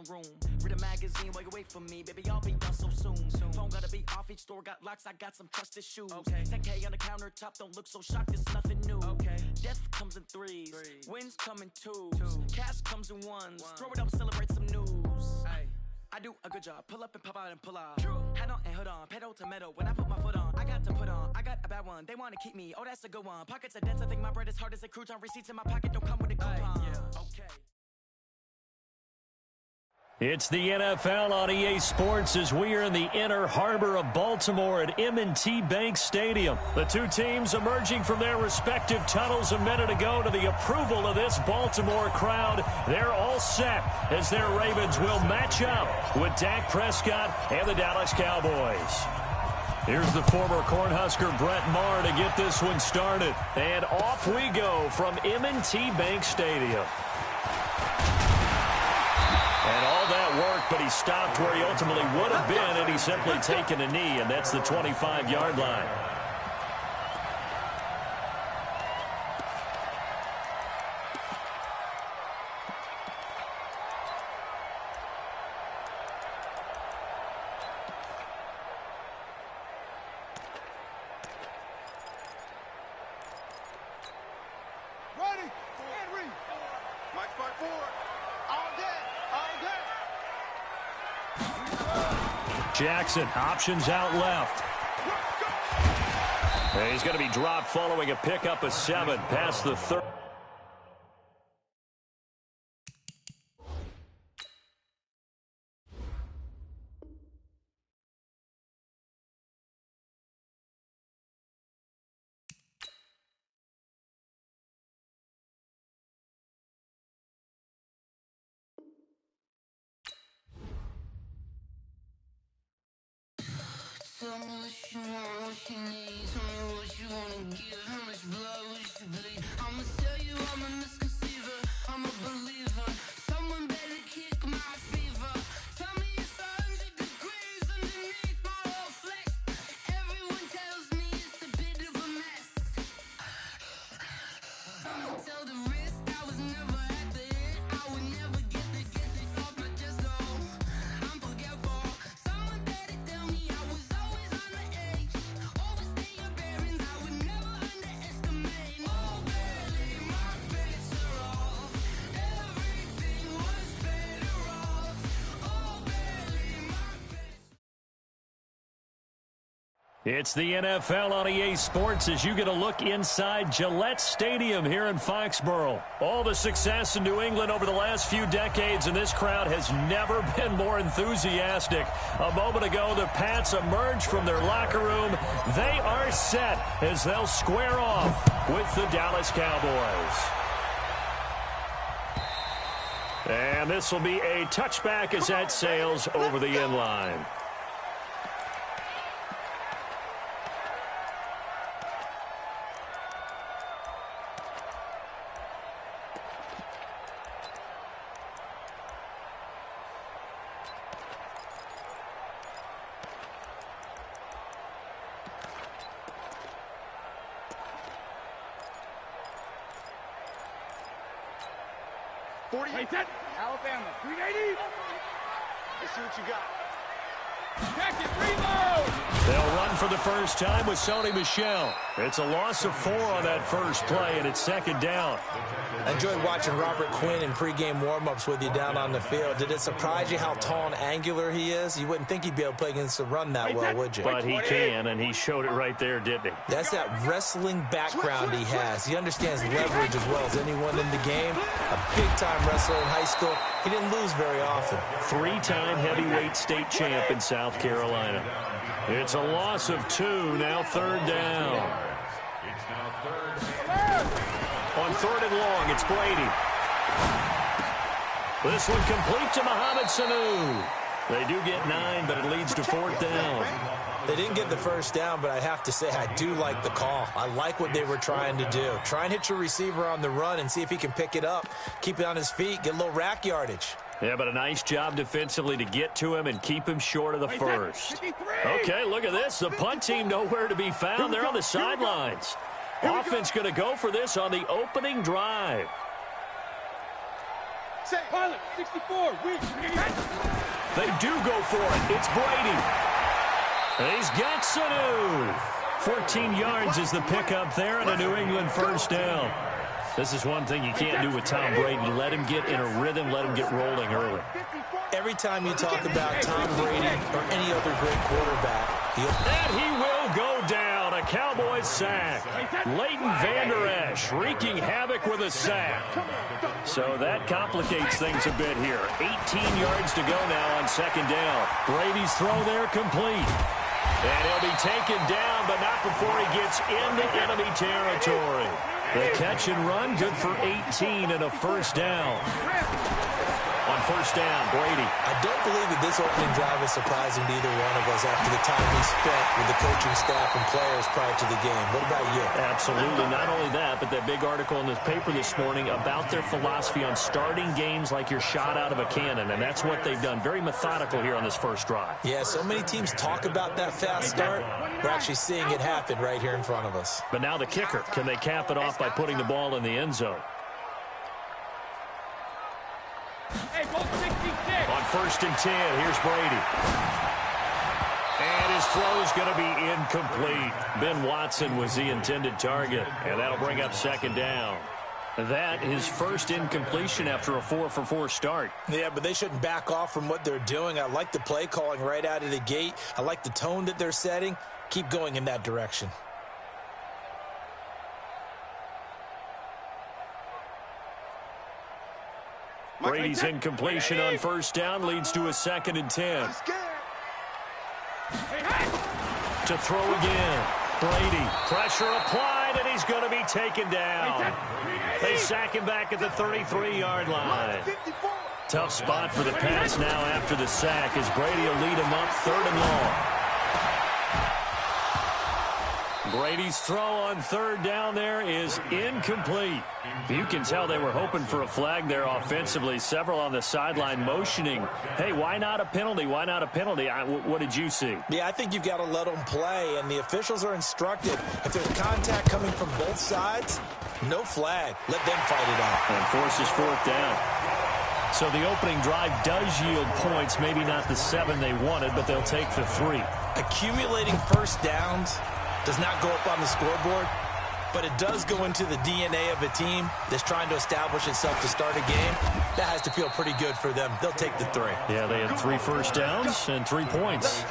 a room. Read a magazine while you wait for me, baby, I'll be done so soon. Phone gotta be off, each store got locks, I got some trusted shoes. 10K on the countertop, don't look so shocked, it's nothing new. Death comes in threes, wins come in twos, cash comes in ones. Throw it up, celebrate some news. I do a good job, pull up and pop out and pull out. Hat on and hood on, pedal to metal. When I put my foot on, I got to put on. I got a bad one, they wanna keep me. Oh, that's a good one. Pockets are dense, I think my bread is hard as a crouton. Receipts in my pocket don't come with a coupon. It's the NFL on EA Sports as we are in the inner harbor of Baltimore at M&T Bank Stadium. The two teams emerging from their respective tunnels a minute ago to the approval of this Baltimore crowd. They're all set as their Ravens will match up with Dak Prescott and the Dallas Cowboys. Here's the former Cornhusker Brett Maher to get this one started. And off we go from M&T Bank Stadium. And all that work, but he stopped where he ultimately would have been had he simply taken a knee, and that's the 25-yard line. Jackson, options out left. And he's going to be dropped following a pickup of 7 past the 30. Tell me what you want, what you need. Tell me what you wanna give. How much blood would you bleed? I'ma tell you I'm a misconceiver. I'm a believer. Someone better kick my fever. Tell me it's 100 degrees underneath my whole flesh. Everyone tells me it's a bit of a mess. I'ma tell the risk I was never at the end. I would never get this off my chest. Oh, I'm forgetful. Someone better tell me I was always on the edge. Overstay your bearings, I would never underestimate. Oh, barely my bets are off. Everything was better off. Oh, barely my bets. It's the NFL on EA Sports as you get a look inside Gillette Stadium here in Foxborough. All the success in New England over the last few decades, and this crowd has never been more enthusiastic. A moment ago, the Pats emerged from their locker room. They are set as they'll square off with the Dallas Cowboys. And this will be a touchback as that sails over the end line. Alabama, 380. Let's see what you got. Check it, reload. They'll run for the first time with Sony Michel. It's a loss of 4 on that first play, and it's second down. I enjoyed watching Robert Quinn in pregame warm-ups with you down on the field. Did it surprise you how tall and angular he is? You wouldn't think he'd be able to play against the run that well, would you? But he can, and he showed it right there, didn't he? That's that wrestling background he has. He understands leverage as well as anyone in the game. A big-time wrestler in high school. He didn't lose very often. 3-time heavyweight state champ in South Carolina. It's a loss of 2, now third down. On third and long, it's Brady. This one complete to Mohamed Sanu. They do get 9, but it leads to fourth down. They didn't get the first down, but I have to say I do like the call. I like what they were trying to do. Try and hit your receiver on the run and see if he can pick it up. Keep it on his feet, get a little rack yardage. Yeah, but a nice job defensively to get to him and keep him short of the first. Okay, look at this. The punt team nowhere to be found. They're on the sidelines. Offense going to go for this on the opening drive. Pilot, 64, weak. They do go for it. It's Brady. He's got Sanu. 14 yards is the pickup there and a New England first down. This is one thing you can't do with Tom Brady. Let him get in a rhythm, let him get rolling early. Every time you talk about Tom Brady or any other great quarterback, and he will go down. A Cowboys sack. Leighton Vander Esch wreaking havoc with a sack. So that complicates things a bit here. 18 yards to go now on second down. Brady's throw there complete. And he'll be taken down, but not before he gets into enemy territory. The catch and run, good for 18 and a first down. On first down, Brady. I don't believe that this opening drive is surprising to either one of us after the time we spent with the coaching staff and players prior to the game. What about you? Absolutely. Not only that, but that big article in this paper this morning about their philosophy on starting games like you're shot out of a cannon, and that's what they've done. Very methodical here on this first drive. Yeah, so many teams talk about that fast start. We're actually seeing it happen right here in front of us. But now the kicker. Can they cap it off by putting the ball in the end zone? Hey, go 66. On first and 10, here's Brady. And his throw is going to be incomplete. Ben Watson was the intended target, and that'll bring up second down. That is first incompletion after a 4-for-4 start. Yeah, but they shouldn't back off from what they're doing. I like the play calling right out of the gate. I like the tone that they're setting. Keep going in that direction. Brady's incompletion on first down leads to a second and 10. To throw again. Brady, pressure applied, and he's going to be taken down. They sack him back at the 33-yard line. Tough spot for the pass now after the sack as Brady will lead him up third and long. Brady's throw on third down there is incomplete. You can tell they were hoping for a flag there offensively. Several on the sideline motioning, hey, why not a penalty? Why not a penalty? What did you see? Yeah, I think you've got to let them play, and the officials are instructed. If there's contact coming from both sides, no flag. Let them fight it out. And forces fourth down. So the opening drive does yield points, maybe not the 7 they wanted, but they'll take the 3. Accumulating first downs does not go up on the scoreboard, but it does go into the DNA of a team that's trying to establish itself to start a game. That has to feel pretty good for them. They'll take the 3. Yeah, they had 3 first downs and 3 points.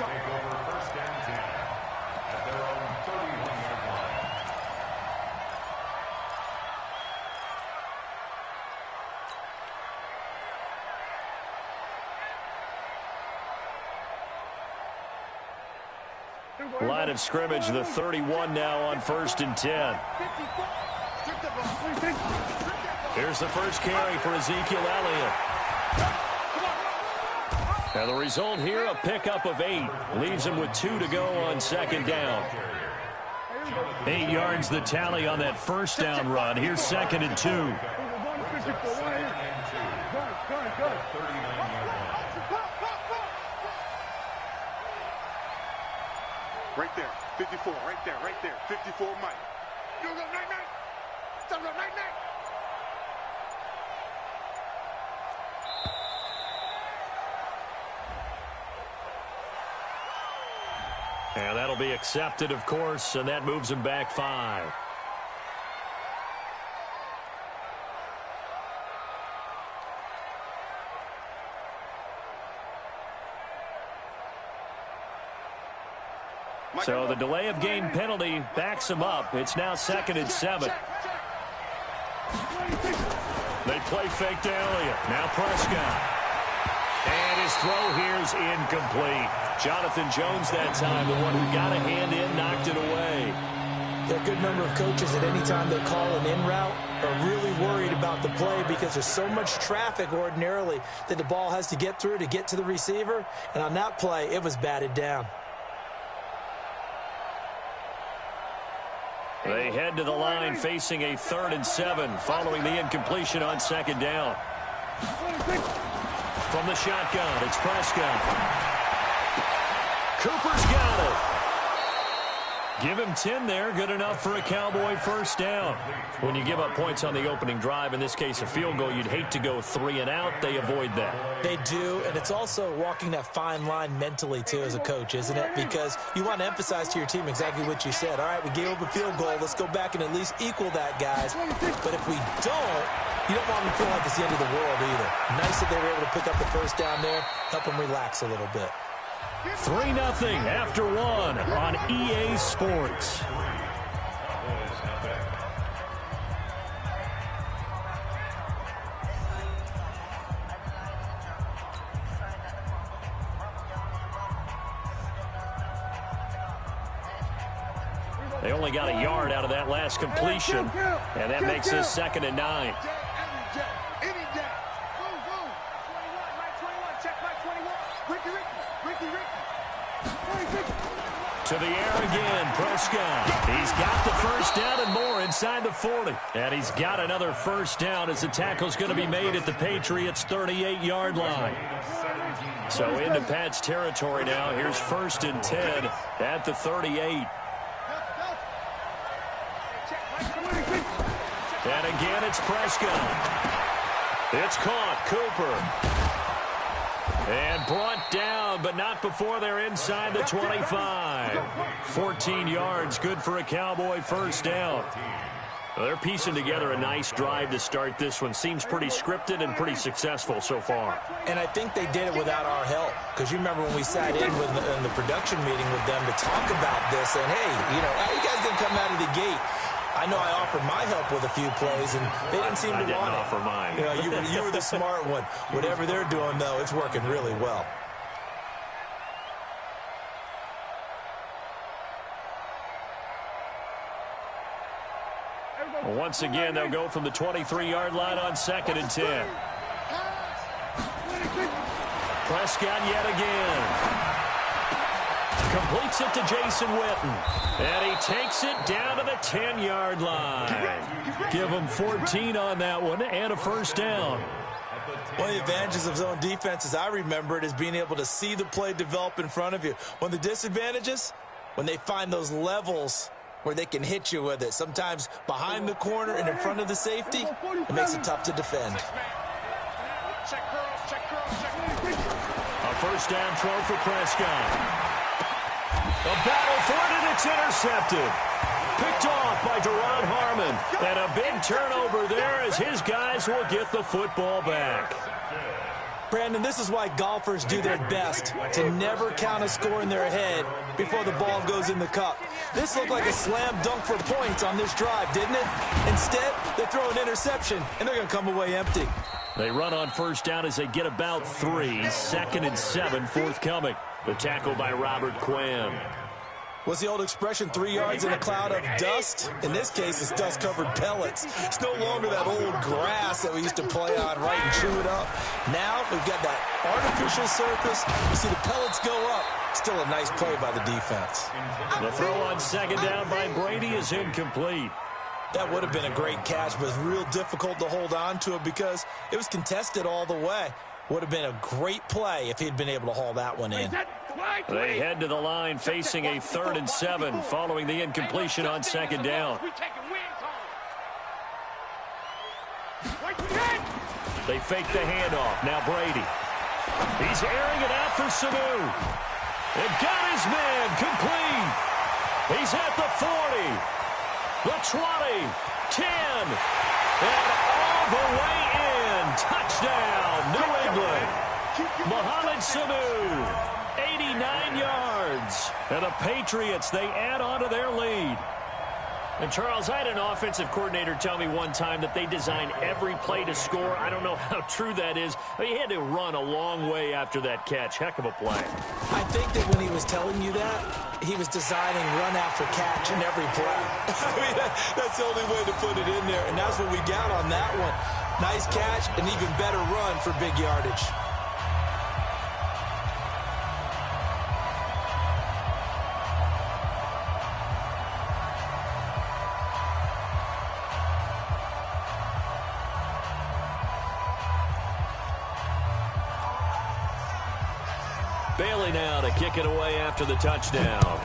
Line of scrimmage, the 31 now on first and 10. Here's the first carry for Ezekiel Elliott. Now the result here, a pickup of 8. Leaves him with 2 to go on second down. 8 yards the tally on that first down run. Here's second and 2. Right there, 54, right there, 54, Mike. You go, night. Stop, night. And that'll be accepted, of course, and that moves him back 5. So the delay of game penalty backs him up. It's now second and 7. They play fake to Elliott. Now Prescott. And his throw here is incomplete. Jonathan Jones that time, the one who got a hand in, knocked it away. There are a good number of coaches that any time they call an in route are really worried about the play because there's so much traffic ordinarily that the ball has to get through to get to the receiver. And on that play, it was batted down. They head to the line facing a 3rd and 7 following the incompletion on second down. From the shotgun, it's Prescott. Cooper's got it. Give him 10 there. Good enough for a Cowboy first down. When you give up points on the opening drive, in this case a field goal, you'd hate to go 3 and out. They avoid that. They do, and it's also walking that fine line mentally, too, as a coach, isn't it? Because you want to emphasize to your team exactly what you said. All right, we gave up a field goal. Let's go back and at least equal that, guys. But if we don't, you don't want them to feel like it's the end of the world either. Nice that they were able to pick up the first down there, help them relax a little bit. 3-0 after 1 on EA Sports. They only got a yard out of that last completion, and that makes this 2nd and 9. To the air again, Prescott. He's got the first down and more inside the 40. And he's got another first down as the tackle's going to be made at the Patriots' 38-yard line. So into Pat's territory now. Here's 1st and 10 at the 38. And again, it's Prescott. It's caught. Cooper. And brought down, but not before they're inside the 25. 14 yards, good for a Cowboy first down. Well, they're piecing together a nice drive to start this one. Seems pretty scripted and pretty successful so far. And I think they did it without our help. Because you remember when we sat in the production meeting with them to talk about this, and hey, you know, how you guys going to come out of the gate? I know I offered my help with a few plays, and they didn't seem to want it. I didn't offer mine. You know, you were the smart one. Whatever they're doing, though, it's working really well. Once again, they'll go from the 23-yard line on 2nd and 10. Prescott yet again. Completes it to Jason Witten. And he takes it down to the 10-yard line. Give him 14 on that one and a first down. One of the advantages of zone defense, as I remember it, is being able to see the play develop in front of you. One of the disadvantages, when they find those levels where they can hit you with it. Sometimes behind the corner and in front of the safety, it makes it tough to defend. A first down throw for Prescott. A battle for it, and it's intercepted. Picked off by Deron Harmon. And a big turnover there as his guys will get the football back. Brandon, this is why golfers do their best to never count a score in their head before the ball goes in the cup. This looked like a slam dunk for points on this drive, didn't it? Instead, they throw an interception, and they're going to come away empty. They run on first down as they get about 3. 2nd and 7 forthcoming. The tackle by Robert Quinn. What's the old expression, 3 yards in a cloud of dust? In this case, it's dust-covered pellets. It's no longer that old grass that we used to play on, right, and chew it up. Now we've got that artificial surface. You see the pellets go up. Still a nice play by the defense. The throw on 2nd down by Brady is incomplete. That would have been a great catch, but it's real difficult to hold on to it because it was contested all the way. Would have been a great play if he'd been able to haul that one in. They head to the line facing a 3rd and 7 following the incompletion on 2nd down. They fake the handoff. Now Brady. He's airing it out for Sanu. And got his man complete. He's at the 40, the 20, 10, and all the way in. Touchdown, New England. Mohamed Sanu. 89 yards. And the Patriots, they add on to their lead. And, Charles, I had an offensive coordinator tell me one time that they design every play to score. I don't know how true that is. But he had to run a long way after that catch. Heck of a play. I think that when he was telling you that, he was designing run after catch in every play. I mean, that's the only way to put it in there. And that's what we got on that one. Nice catch, an even better run for big yardage. Bailey now to kick it away after the touchdown.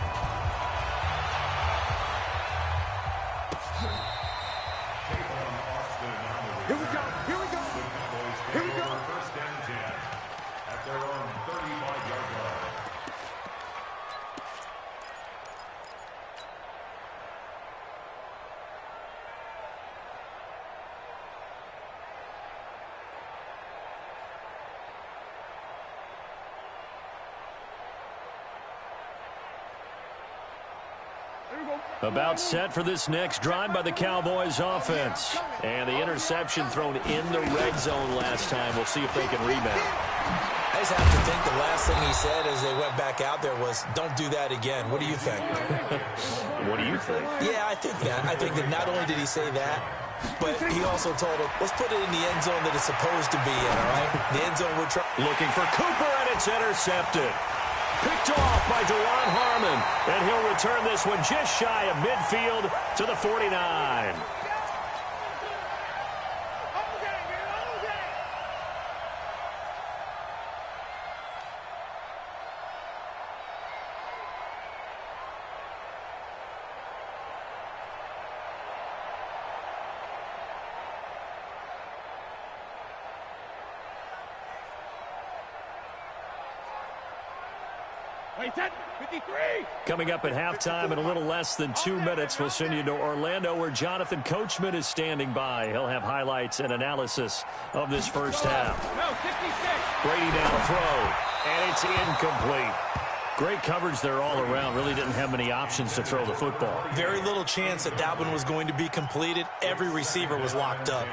About set for this next drive by the Cowboys offense. And the interception thrown in the red zone last time. We'll see if they can rebound. I just have to think the last thing he said as they went back out there was, don't do that again. What do you think? What do you think? Yeah, I think that. I think that not only did he say that, but he also told him, let's put it in the end zone that it's supposed to be in, all right? The end zone we're trying. Looking for Cooper, and it's intercepted. Picked off by Deron Harmon, and he'll return this one just shy of midfield to the 49. Coming up at halftime in a little less than 2 minutes, we'll send you to Orlando where Jonathan Coachman is standing by. He'll have highlights and analysis of this first half. Brady now to throw, and it's incomplete. Great coverage there all around. Really didn't have many options to throw the football. Very little chance that that one was going to be completed. Every receiver was locked up.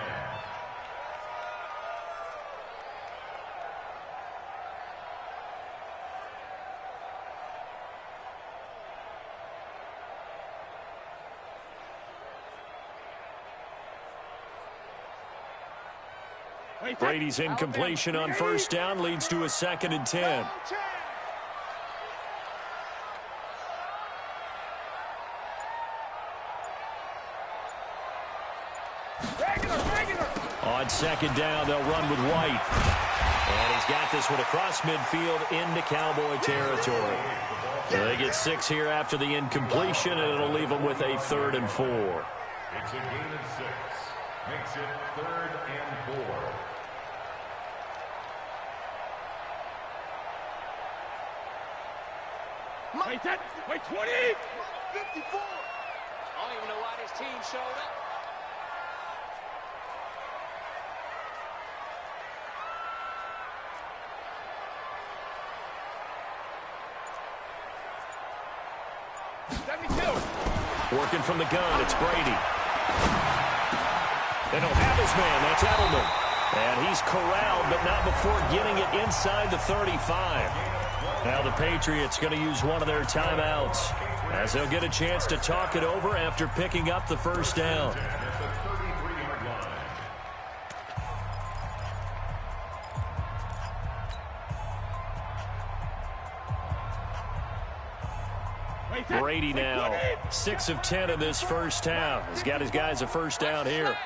Brady's incompletion on first down leads to a 2nd and 10. On 2nd down, they'll run with White. And he's got this one across midfield into Cowboy territory. So they get 6 here after the incompletion, and it'll leave them with a 3rd and 4. It's a gain of 6. Makes it 3rd and 4. Wait, 20! 54! I don't even know why this team showed up. Working from the gun, it's Brady. They don't have his man, that's Edelman. And he's corralled, but not before getting it inside the 35. Now the Patriots going to use one of their timeouts as they'll get a chance to talk it over after picking up the first down. Brady now 6 of 10 in this first half. He's got his guys a first down here.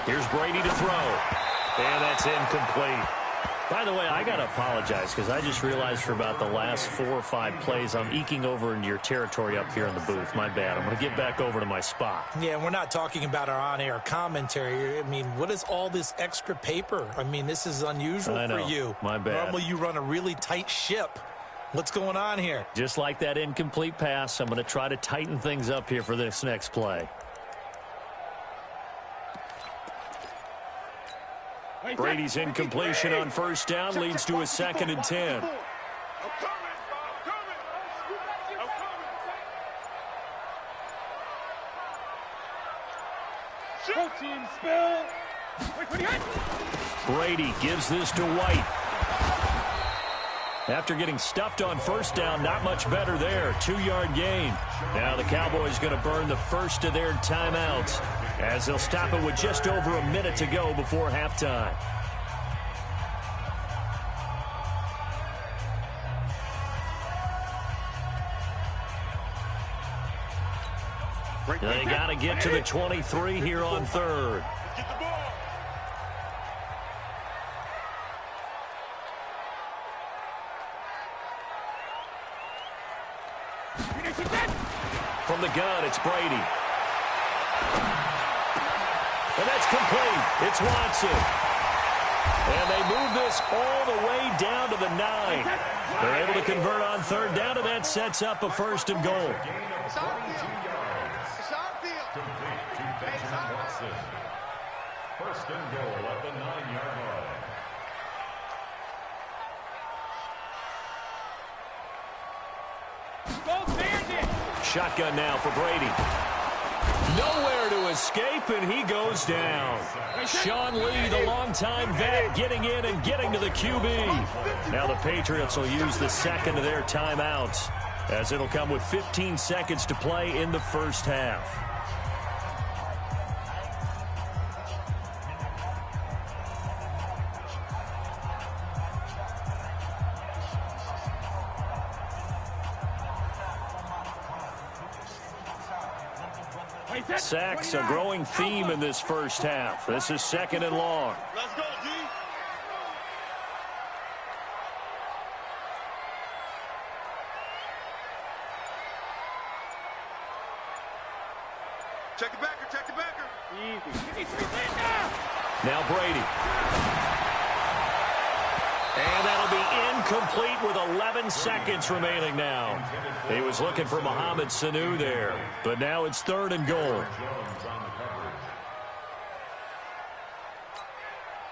Here's Brady to throw. And that's incomplete. By the way, I got to apologize because I just realized for about the last 4 or 5 plays, I'm eking over into your territory up here in the booth. My bad. I'm going to get back over to my spot. Yeah, we're not talking about our on-air commentary. I mean, what is all this extra paper? I mean, this is unusual for you. My bad. Normally you run a really tight ship. What's going on here? Just like that incomplete pass, I'm going to try to tighten things up here for this next play. Brady's incompletion on first down leads to a 2nd and 10. Brady gives this to White. After getting stuffed on first down, not much better there. 2-yard gain. Now the Cowboys going to burn the first of their timeouts as they'll stop it with just over a minute to go before halftime. They got to get to the 23 here on 3rd. From the gun, it's Brady. And that's complete. It's Watson. And they move this all the way down to the 9. They're able to convert on 3rd down, and that sets up a 1st and goal. First and goal at the 9-yard line. Shotgun now for Brady. Nowhere to escape, and he goes down. Sean Lee, the longtime vet, getting in and getting to the QB. Now the Patriots will use the second of their timeouts, as it'll come with 15 seconds to play in the first half. Sacks, a growing theme in this first half. This is second and long. Let's go, D. Check the backer, check the backer. Easy. Now Brady. And that'll be incomplete with 11 seconds remaining now. He was looking for Mohamed Sanu there, but now it's third and goal.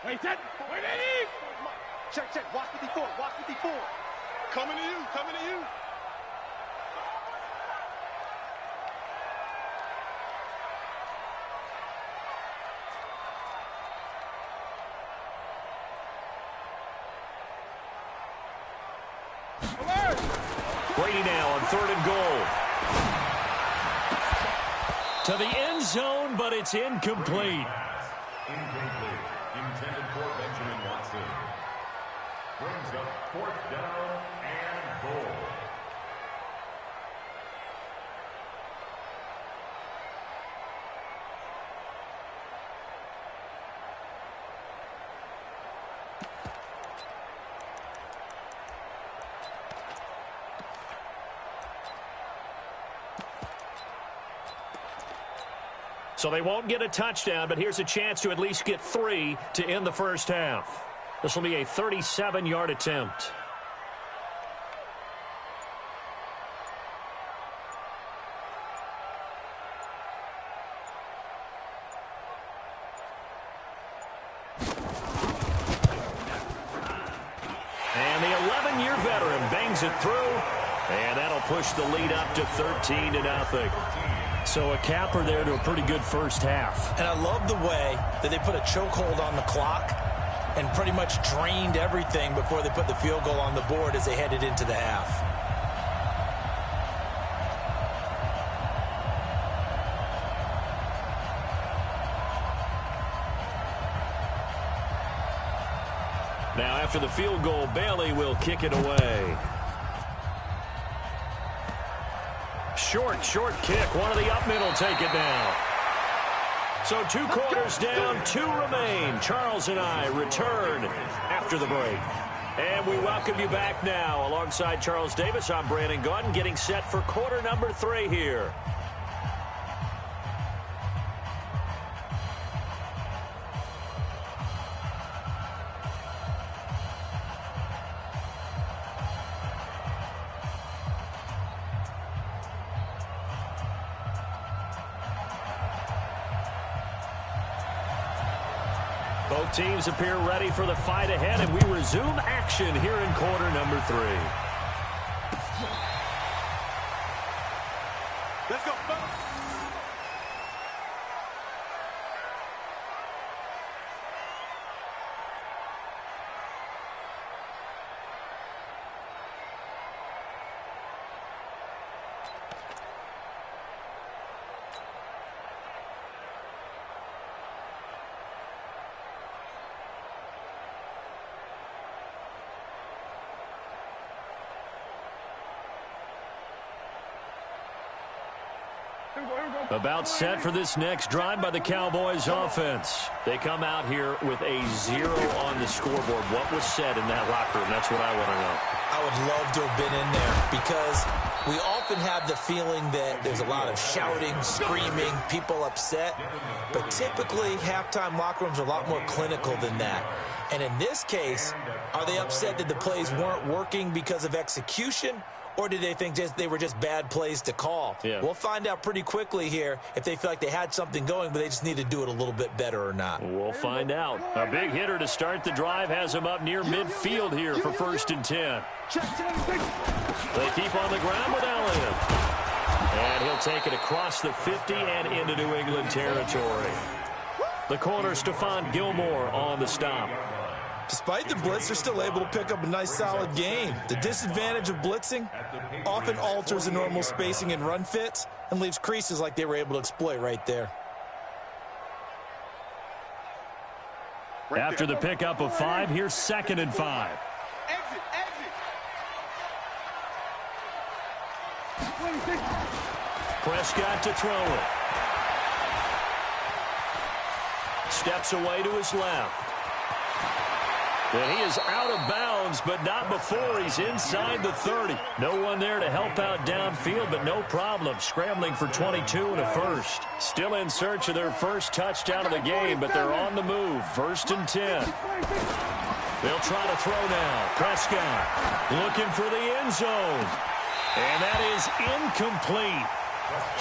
Wait, set. Wait, check. Watch 54. Watch 54. Coming to you. Coming to you. Brady now on third and goal. To the end zone, but it's incomplete. Incomplete. Intended for Benjamin Watson. Brings up fourth down and goal. So they won't get a touchdown, but here's a chance to at least get 3 to end the first half. This will be a 37-yard attempt. And the 11-year veteran bangs it through, and that'll push the lead up to 13-0. So a capper there to a pretty good first half. And I love the way that they put a chokehold on the clock and pretty much drained everything before they put the field goal on the board as they headed into the half. Now after the field goal, Bailey will kick it away. Short kick. One of the up middle take it down. So 2 quarters down, 2 remain. Charles and I return after the break. And we welcome you back now. Alongside Charles Davis, I'm Brandon Gaudin, getting set for quarter number 3 here. Both teams appear ready for the fight ahead, and we resume action here in quarter number 3. Let's go, fellas. About set for this next drive by the Cowboys offense. They come out here with a 0 on the scoreboard. What was said in that locker room? That's what I want to know. I would love to have been in there because we often have the feeling that there's a lot of shouting, screaming, people upset. But typically, halftime locker rooms are a lot more clinical than that. And in this case, are they upset that the plays weren't working because of execution? Or do they think they were just bad plays to call? Yeah. We'll find out pretty quickly here if they feel like they had something going, but they just need to do it a little bit better or not. We'll find out. A big hitter to start the drive has him up near midfield here for 1st and 10. They keep on the ground with Elliott. And he'll take it across the 50 and into New England territory. The corner, Stephon Gilmore on the stop. Despite the blitz, they're still able to pick up a nice, solid gain. The disadvantage of blitzing often alters the normal spacing and run fits and leaves creases like they were able to exploit right there. After the pickup of 5, here's 2nd and 5. Exit. Prescott to throw it. Steps away to his left. And he is out of bounds, but not before he's inside the 30. No one there to help out downfield, but no problem. Scrambling for 22 and a first. Still in search of their first touchdown of the game, but they're on the move. 1st and 10. They'll try to throw now. Prescott looking for the end zone. And that is incomplete.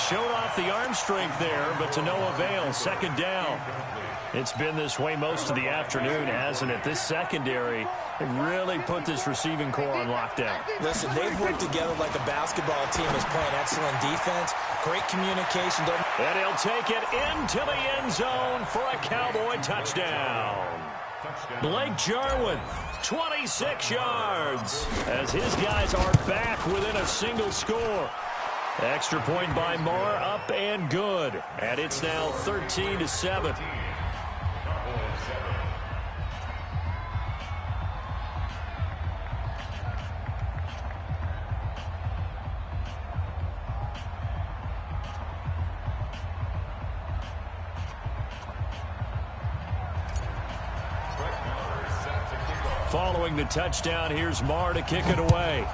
Showed off the arm strength there, but to no avail. 2nd down. It's been this way most of the afternoon, hasn't it? This secondary really put this receiving core on lockdown. Listen, they've worked together like a basketball team is playing excellent defense. Great communication. And he'll take it into the end zone for a Cowboy touchdown. Blake Jarwin, 26 yards, as his guys are back within a single score. Extra point by Marr, up and good. And it's now 13-7. Following the touchdown, here's Marr to kick it away.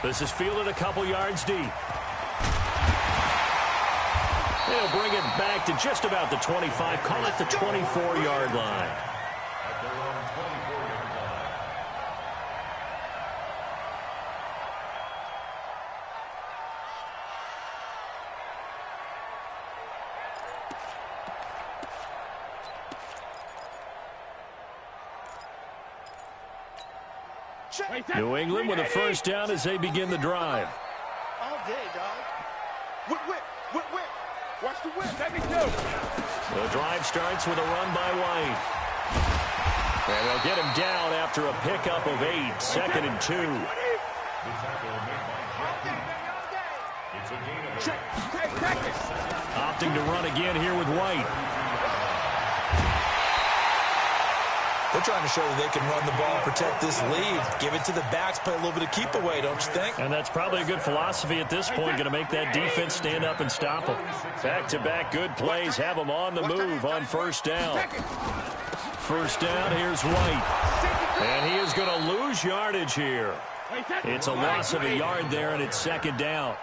This is fielded a couple yards deep. They'll bring it back to just about the 25, call it the 24-yard line. New England with a first down as they begin the drive. All day, dog. Whip. Watch the whip. Let me go. The drive starts with a run by White. And they'll get him down after a pickup of 8, 2nd and 2. Opting to run again here with White. They're trying to show that they can run the ball and protect this lead. Give it to the backs, play a little bit of keep away, don't you think? And that's probably a good philosophy at this point, going to make that defense stand up and stop them. Back-to-back good plays have them on the move on 1st down. 1st down, here's White. And he is going to lose yardage here. It's a loss of a yard there, and it's 2nd down.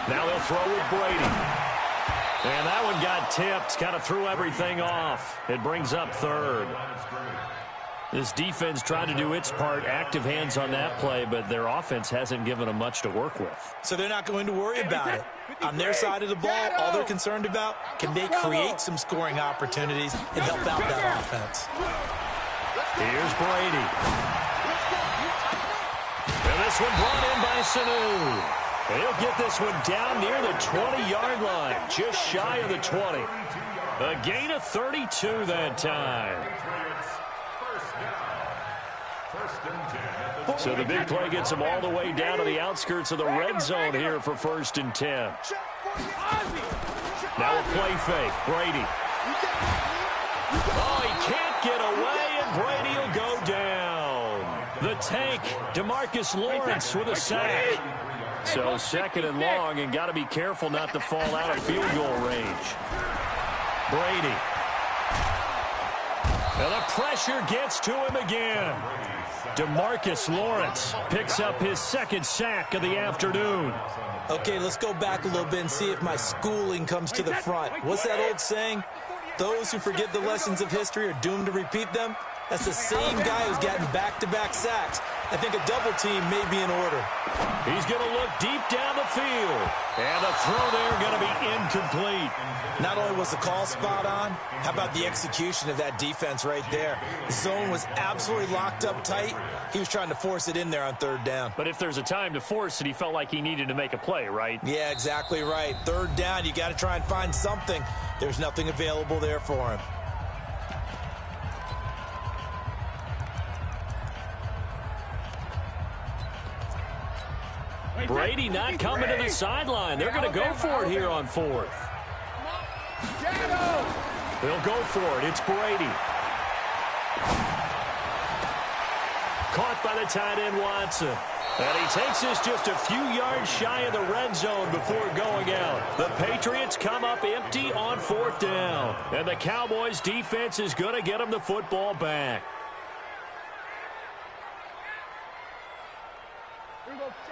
Now they'll throw with Brady. And that one got tipped, kind of threw everything off. It brings up 3rd. This defense trying to do its part, active hands on that play, but their offense hasn't given them much to work with. So they're not going to worry about it. On their side of the ball, all they're concerned about, can they create some scoring opportunities and help out that offense? Here's Brady. And this one brought in by Sanu. He'll get this one down near the 20-yard line, just shy of the 20. A gain of 32 that time. So the big play gets them all the way down to the outskirts of the red zone here for 1st and 10. Now a play fake. Brady. Oh, he can't get away, and Brady will go down. The tank, DeMarcus Lawrence with a sack. So 2nd and long, and got to be careful not to fall out of field goal range. Brady. And the pressure gets to him again. DeMarcus Lawrence picks up his 2nd sack of the afternoon. Okay, let's go back a little bit and see if my schooling comes to the front. What's that old saying? Those who forget the lessons of history are doomed to repeat them. That's the same guy who's gotten back-to-back sacks. I think a double team may be in order. He's going to look deep down the field. And the throw there going to be incomplete. Not only was the call spot on, how about the execution of that defense right there? The zone was absolutely locked up tight. He was trying to force it in there on third down. But if there's a time to force it, he felt like he needed to make a play, right? Yeah, exactly right. Third down, you got to try and find something. There's nothing available there for him. Brady not coming to the sideline. They're going to go for it here on fourth. They'll go for it. It's Brady. Caught by the tight end, Watson. And he takes this just a few yards shy of the red zone before going out. The Patriots come up empty on fourth down. And the Cowboys defense is going to get them the football back.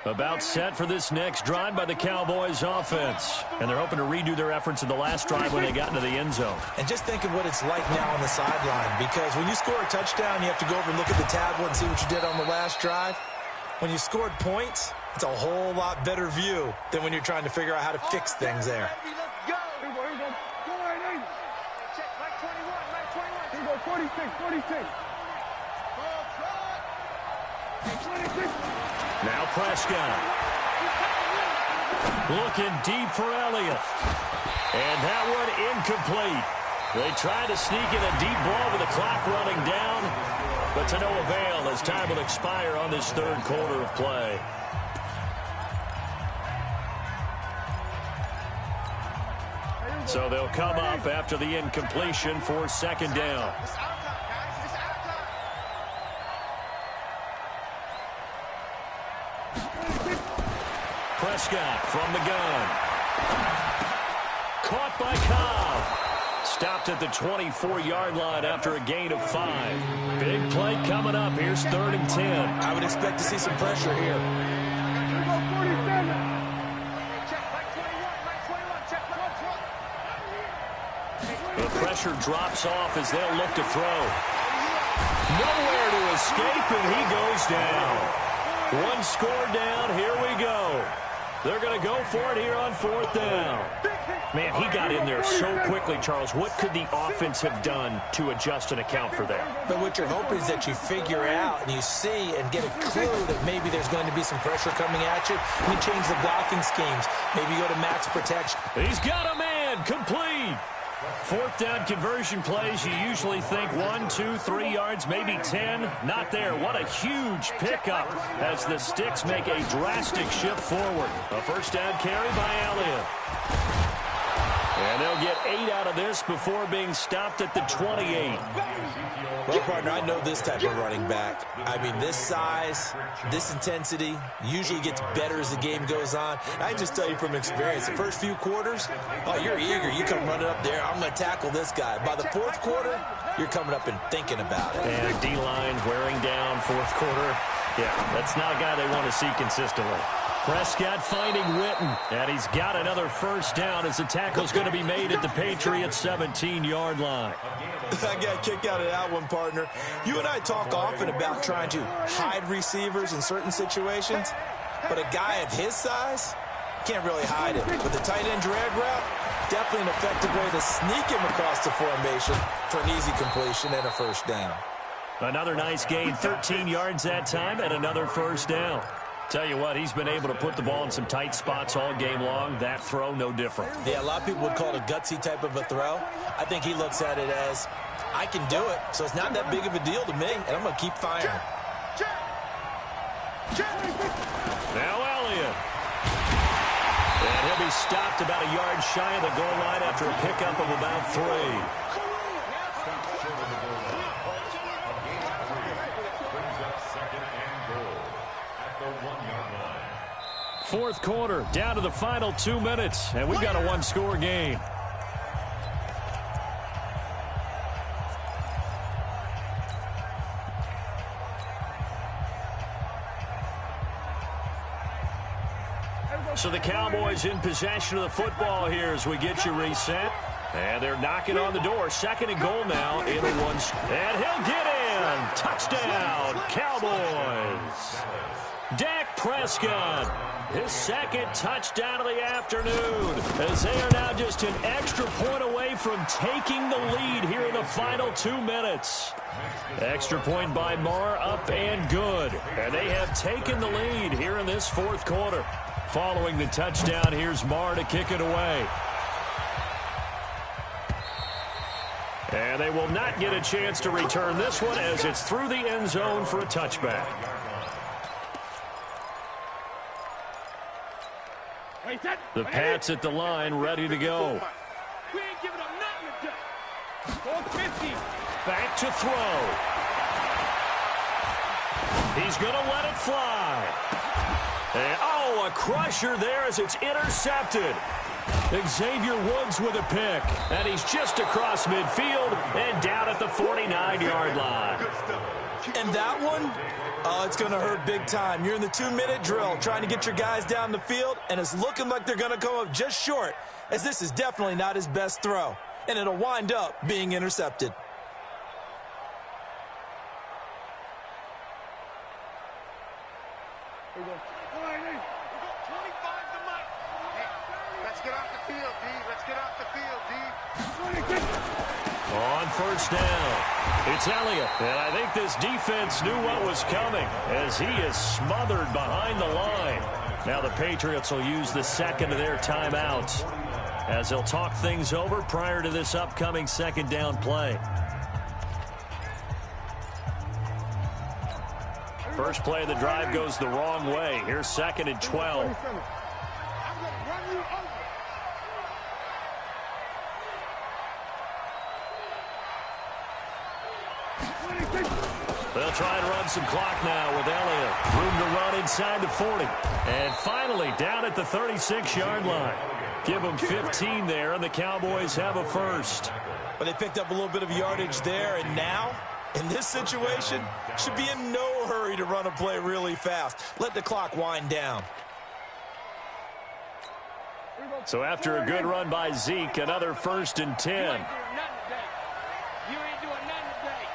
About set for this next drive by the Cowboys offense. And they're hoping to redo their efforts in the last drive when they got into the end zone. And just think of what it's like now on the sideline. Because when you score a touchdown, you have to go over and look at the tablet and see what you did on the last drive. When you scored points, it's a whole lot better view than when you're trying to figure out how to fix things there. Let's go. Here we go. Go right in. Check. Right 21. Here we go. 46. Hey, 26. Now Prescott. Looking deep for Elliott. And that one incomplete. They tried to sneak in a deep ball with the clock running down, but to no avail as time will expire on this third quarter of play. So they'll come up after the incompletion for second down. Prescott from the gun. Caught by Cobb. Stopped at the 24-yard line after a gain of 5. Big play coming up. Here's 3rd and 10. I would expect to see some pressure here. Here we go. 47. Check. Right 21. The pressure drops off as they'll look to throw. Nowhere to escape, and he goes down. One score down. Here we go. They're going to go for it here on 4th down. Man, he got in there so quickly, Charles. What could the offense have done to adjust and account for that? But what you're hoping is that you figure out and you see and get a clue that maybe there's going to be some pressure coming at you. And you change the blocking schemes. Maybe you go to max protection. He's got a man. Complete. 4th down conversion plays, you usually think 1, 2, 3 yards, maybe 10. Not there. What a huge pickup as the Sticks make a drastic shift forward. A first down carry by Elliott. And they'll get 8 out of this before being stopped at the 28. Well, partner, I know this type of running back. I mean, this size, this intensity usually gets better as the game goes on. I just tell you from experience, the first few quarters, oh, you're eager. You come running up there, I'm going to tackle this guy. By the 4th quarter, you're coming up and thinking about it. And D-line wearing down 4th quarter. Yeah, that's not a guy they want to see consistently. Prescott finding Witten, and he's got another first down as the tackle's going to be made at the Patriots' 17-yard line. I got a kick out of that one, partner. You and I talk often about trying to hide receivers in certain situations, but a guy of his size can't really hide it. With the tight end drag route, definitely an effective way to sneak him across the formation for an easy completion and a first down. Another nice gain, 13 yards that time, and another first down. Tell you what, he's been able to put the ball in some tight spots all game long. That throw, no different. Yeah, a lot of people would call it a gutsy type of a throw. I think he looks at it as, I can do it, so it's not that big of a deal to me, and I'm going to keep firing. Now Elliott. And he'll be stopped about a yard shy of the goal line after a pickup of about 3. Fourth quarter, down to the final 2 minutes, and we've got a one-score game. So the Cowboys in possession of the football here as we get you reset. And they're knocking on the door. Second and goal now in the one. And he'll get in. Touchdown, Cowboys. Dak Prescott, his second touchdown of the afternoon, as they are now just an extra point away from taking the lead here in the final 2 minutes. Extra point by Marr, up and good. And they have taken the lead here in this fourth quarter. Following the touchdown, here's Marr to kick it away. And they will not get a chance to return this one as it's through the end zone for a touchback. The Pats at the line, ready to go. We ain't giving up nothing today. 450. Back to throw. He's going to let it fly. And, oh, a crusher there as it's intercepted. Xavier Woods with a pick. And he's just across midfield and down at the 49-yard line. And that one, oh, it's going to hurt big time. You're in the 2-minute drill trying to get your guys down the field, and it's looking like they're going to come up just short, as this is definitely not his best throw. And it'll wind up being intercepted. Here we go. All right, we got 25 to Mike. Hey, let's get off the field, D. Let's get off the field, D. On first down, it's Elliott. And I think this defense knew what was coming as he is smothered behind the line. Now the Patriots will use the second of their timeouts as they'll talk things over prior to this upcoming second down play. First play of the drive goes the wrong way. Here's second and 12. I'm going to run you over. They'll try and run some clock now with Elliott. Room to run inside the 40. And finally down at the 36-yard line. Give them 15 there, and the Cowboys have a first. But they picked up a little bit of yardage there, and now, in this situation, should be in no hurry to run a play really fast. Let the clock wind down. So after a good run by Zeke, another 1st and 10. You ain't doing nothing today. You ain't doing nothing today.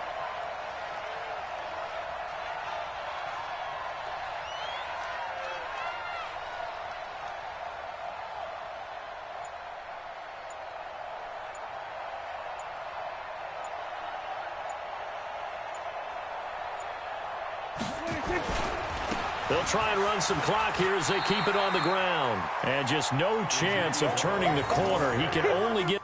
They'll try and run some clock here as they keep it on the ground. And just no chance of turning the corner. He can only get